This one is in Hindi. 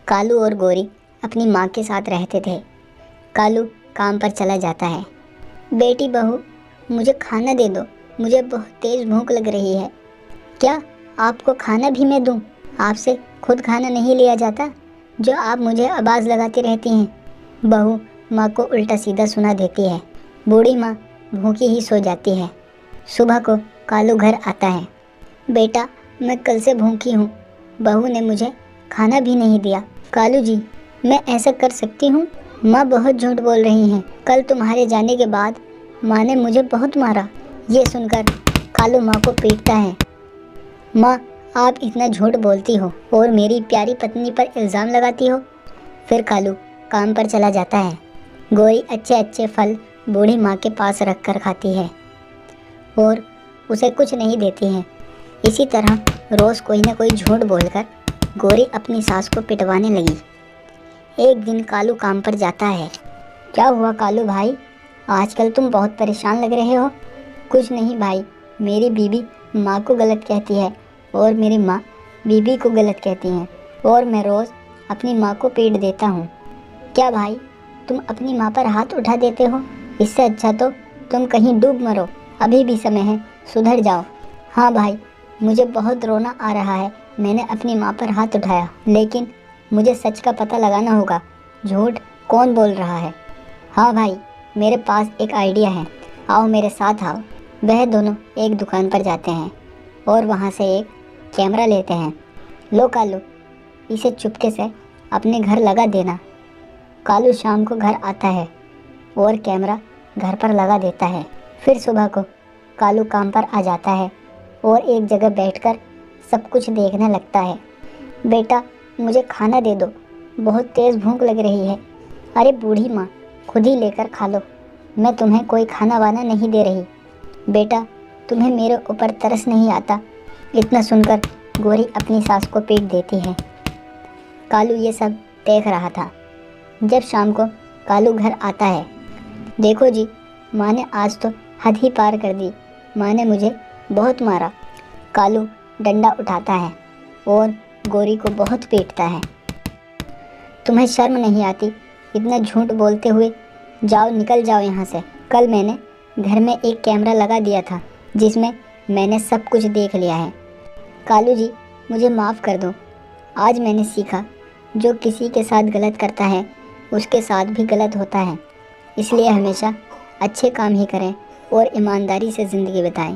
कालू और गोरी अपनी माँ के साथ रहते थे। कालू काम पर चला जाता है। बेटी बहू, मुझे खाना दे दो, मुझे बहुत तेज़ भूख लग रही है। क्या आपको खाना भी मैं दूं? आपसे खुद खाना नहीं लिया जाता जो आप मुझे आवाज़ लगाती रहती हैं। बहू माँ को उल्टा सीधा सुना देती है। बूढ़ी माँ भूखी ही सो जाती है। सुबह को कालू घर आता है। बेटा, मैं कल से भूखी हूँ, बहू ने मुझे खाना भी नहीं दिया। कालू जी, मैं ऐसा कर सकती हूँ? माँ बहुत झूठ बोल रही हैं। कल तुम्हारे जाने के बाद माँ ने मुझे बहुत मारा। ये सुनकर कालू माँ को पीटता है। माँ, आप इतना झूठ बोलती हो और मेरी प्यारी पत्नी पर इल्ज़ाम लगाती हो। फिर कालू काम पर चला जाता है। गोरी अच्छे अच्छे फल बूढ़ी माँ के पास रख कर खाती है और उसे कुछ नहीं देती है। इसी तरह रोज़ कोई ना कोई झूठ बोलकर गोरी अपनी सास को पिटवाने लगी। एक दिन कालू काम पर जाता है। क्या हुआ कालू भाई, आजकल तुम बहुत परेशान लग रहे हो? कुछ नहीं भाई, मेरी बीवी माँ को गलत कहती है और मेरी माँ बीवी को गलत कहती हैं और मैं रोज़ अपनी माँ को पीट देता हूँ। क्या भाई, तुम अपनी माँ पर हाथ उठा देते हो? इससे अच्छा तो तुम कहीं डूब मरो। अभी भी समय है, सुधर जाओ। हाँ भाई, मुझे बहुत रोना आ रहा है। मैंने अपनी माँ पर हाथ उठाया, लेकिन मुझे सच का पता लगाना होगा। झूठ कौन बोल रहा है? हाँ भाई, मेरे पास एक आइडिया है, आओ मेरे साथ आओ। वह दोनों एक दुकान पर जाते हैं और वहाँ से एक कैमरा लेते हैं। लो कालू, इसे चुपके से अपने घर लगा देना। कालू शाम को घर आता है और कैमरा घर पर लगा देता है। फिर सुबह को कालू काम पर आ जाता है और एक जगह बैठकर सब कुछ देखने लगता है। बेटा, मुझे खाना दे दो, बहुत तेज़ भूख लग रही है। अरे बूढ़ी माँ, खुद ही लेकर खा लो, मैं तुम्हें कोई खाना वाना नहीं दे रही। बेटा, तुम्हें मेरे ऊपर तरस नहीं आता? इतना सुनकर गोरी अपनी सास को पीट देती है। कालू ये सब देख रहा था। जब शाम को कालू घर आता है, देखो जी, माँ ने आज तो हद ही पार कर दी। माँ ने मुझे बहुत मारा। कालू डंडा उठाता है और गोरी को बहुत पीटता है। तुम्हें शर्म नहीं आती इतना झूठ बोलते हुए? जाओ, निकल जाओ यहाँ से। कल मैंने घर में एक कैमरा लगा दिया था जिसमें मैंने सब कुछ देख लिया है। कालू जी, मुझे माफ़ कर दो। आज मैंने सीखा, जो किसी के साथ गलत करता है उसके साथ भी गलत होता है। इसलिए हमेशा अच्छे काम ही करें और ईमानदारी से ज़िंदगी बिताएं।